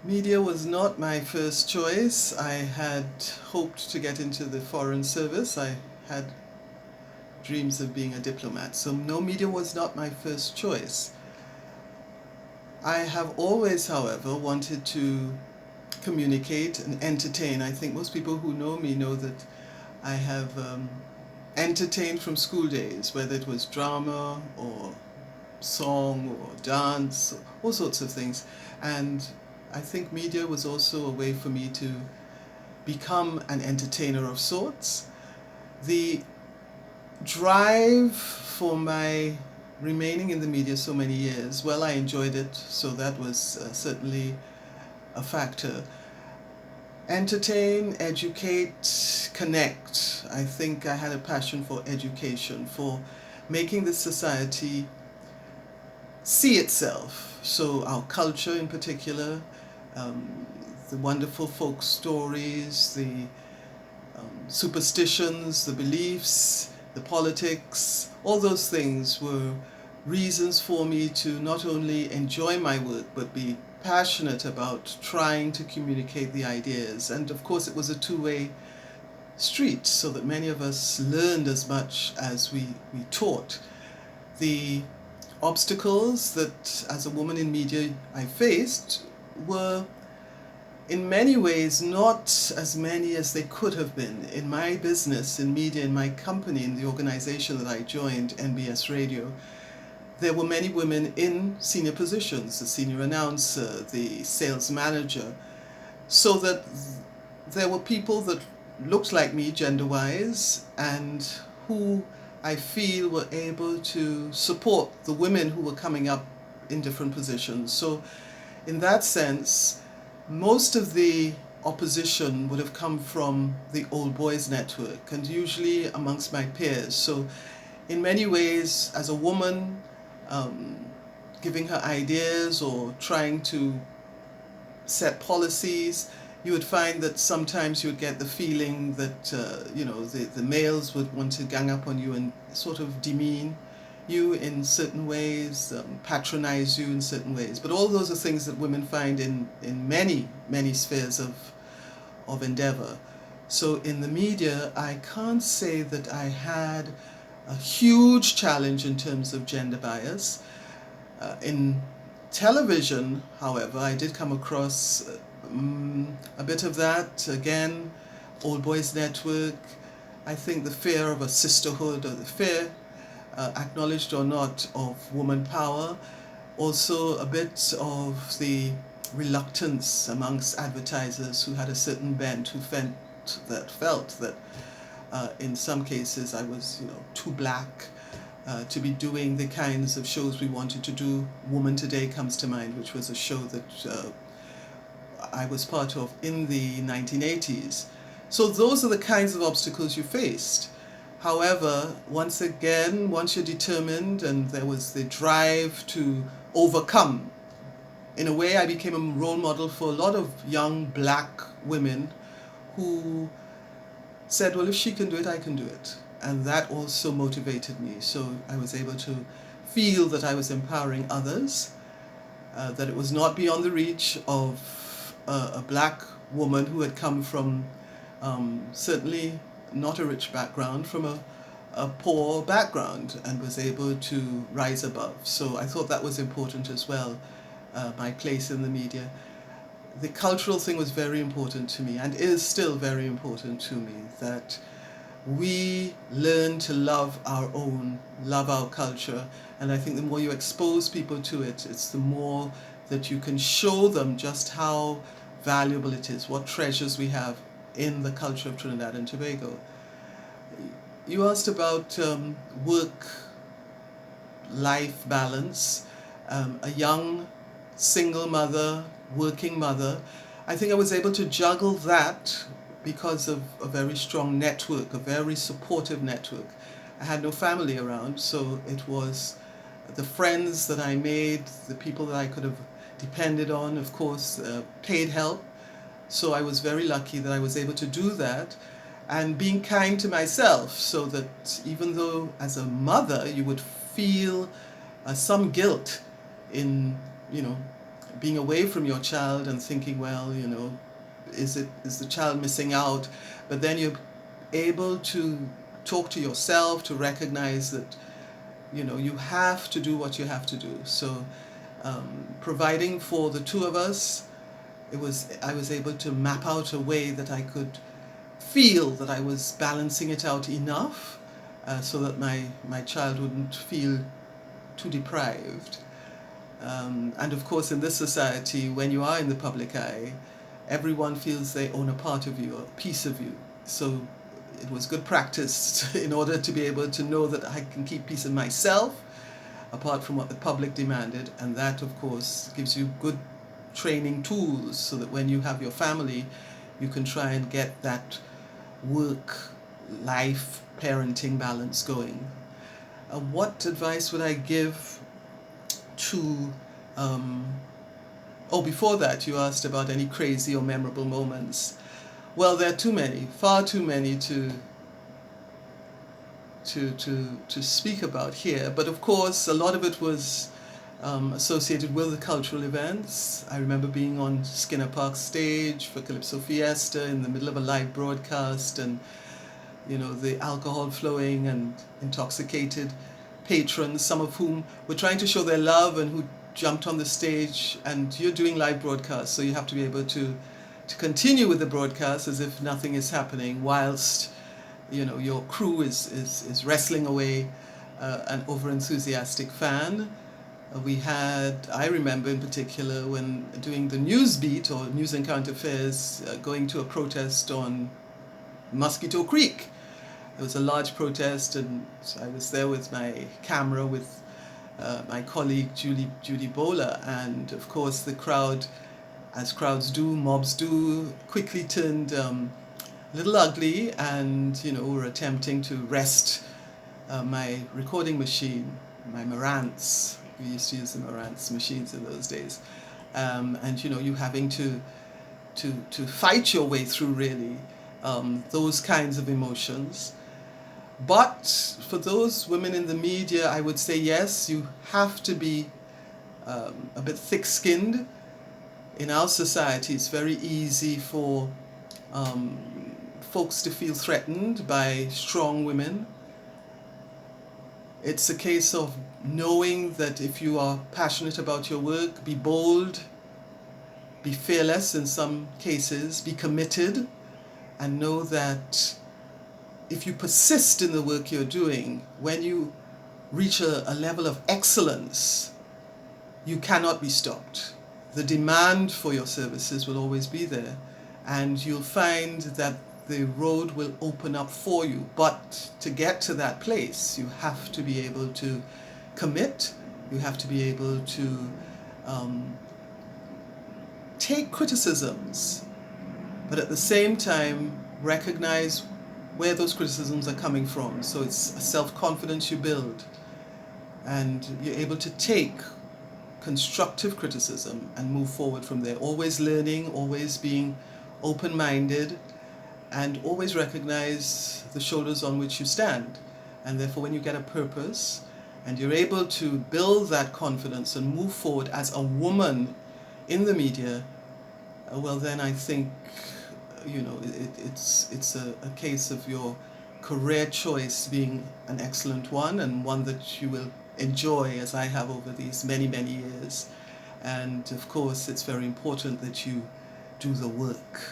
Media was not my first choice. I had hoped to get into the foreign service. I had dreams of being a diplomat. So no, media was not my first choice. I have always, however, wanted to communicate and entertain. I think most people who know me know that I have entertained from school days, whether it was drama or song or dance, all sorts of things. And I think media was also a way for me to become an entertainer of sorts. The drive for my remaining in the media so many years, well, I enjoyed it, so that was certainly a factor. Entertain, educate, connect. I think I had a passion for education, for making the society see itself. So our culture in particular, um, the wonderful folk stories, the superstitions, the beliefs, the politics, all those things were reasons for me to not only enjoy my work but be passionate about trying to communicate the ideas. And of course, it was a two-way street, so that many of us learned as much as we taught. The obstacles that, as a woman in media, I faced were in many ways not as many as they could have been. In my business, in media, in my company, in the organization that I joined, NBS Radio, there were many women in senior positions, the senior announcer, the sales manager, so that there were people that looked like me gender-wise and who I feel were able to support the women who were coming up in different positions. So in that sense, most of the opposition would have come from the old boys network and usually amongst my peers. So in many ways, as a woman, um, giving her ideas or trying to set policies, you would find that sometimes you would get the feeling that the males would want to gang up on you and sort of demean you in certain ways, patronize you in certain ways. But all those are things that women find in many spheres of endeavor. So in the media, I can't say that I had a huge challenge in terms of gender bias. In television, however, I did come across a bit of that. Again, Old Boys Network. I think the fear of a sisterhood, or the fear, acknowledged or not, of woman power. Also a bit of the reluctance amongst advertisers who had a certain bent, who felt that in some cases I was, too black to be doing the kinds of shows we wanted to do. Woman Today comes to mind, which was a show that I was part of in the 1980s. So those are the kinds of obstacles you faced. However, once again, once you're determined and there was the drive to overcome, in a way I became a role model for a lot of young black women who said, well, if she can do it, I can do it. And that also motivated me. So I was able to feel that I was empowering others, that it was not beyond the reach of a black woman who had come from certainly not a rich background, from a poor background, and was able to rise above. So I thought that was important as well, my place in the media. The cultural thing was very important to me and is still very important to me, that we learn to love our culture. And I think the more you expose people to it, it's the more that you can show them just how valuable it is, what treasures we have in the culture of Trinidad and Tobago. You asked about work-life balance, a young single mother, working mother. I think I was able to juggle that because of a very strong network, a very supportive network. I had no family around, so it was the friends that I made, the people that I could have depended on, of course, paid help. So I was very lucky that I was able to do that, and being kind to myself, so that even though as a mother you would feel some guilt in, being away from your child and thinking, well, you know, is the child missing out? But then you're able to talk to yourself, to recognize that, you know, you have to do what you have to do. So providing for the two of us, I was able to map out a way that I could feel that I was balancing it out enough so that my child wouldn't feel too deprived. And of course, in this society, when you are in the public eye, everyone feels they own a part of you, a piece of you. So it was good practice in order to be able to know that I can keep peace in myself, apart from what the public demanded. And that, of course, gives you good training tools so that when you have your family, you can try and get that work-life parenting balance going. What advice would I give to... before that, you asked about any crazy or memorable moments. Well, there are too many, far too many to speak about here. But of course, a lot of it was associated with the cultural events. I remember being on Skinner Park stage for Calypso Fiesta in the middle of a live broadcast, and you know, the alcohol flowing and intoxicated patrons, some of whom were trying to show their love and who jumped on the stage. And you're doing live broadcasts, so you have to be able to continue with the broadcast as if nothing is happening, whilst, you know, your crew is wrestling away an over-enthusiastic fan. I remember in particular when doing the news beat or news and current affairs, going to a protest on Mosquito Creek. It was a large protest, and I was there with my camera with my colleague Judy Bowler, and of course the crowd, as crowds do, mobs do, quickly turned a little ugly, and you know, were attempting to wrest my recording machine, my Marantz. We used to use the Marantz machines in those days, and you know, you having to fight your way through really those kinds of emotions. But for those women in the media, I would say yes, you have to be a bit thick-skinned. In our society, it's very easy for folks to feel threatened by strong women. It's a case of knowing that if you are passionate about your work, be bold, be fearless in some cases, be committed, and know that if you persist in the work you're doing, when you reach a level of excellence, you cannot be stopped. The demand for your services will always be there, and you'll find that the road will open up for you. But to get to that place, you have to be able to commit, you have to be able to take criticisms, but at the same time recognize where those criticisms are coming from. So it's a self-confidence you build, and you're able to take constructive criticism and move forward from there, always learning, always being open-minded, and always recognize the shoulders on which you stand. And therefore, when you get a purpose and you're able to build that confidence and move forward as a woman in the media, well then I think, you know, it's a case of your career choice being an excellent one, and one that you will enjoy, as I have over these many years. And of course, it's very important that you do the work.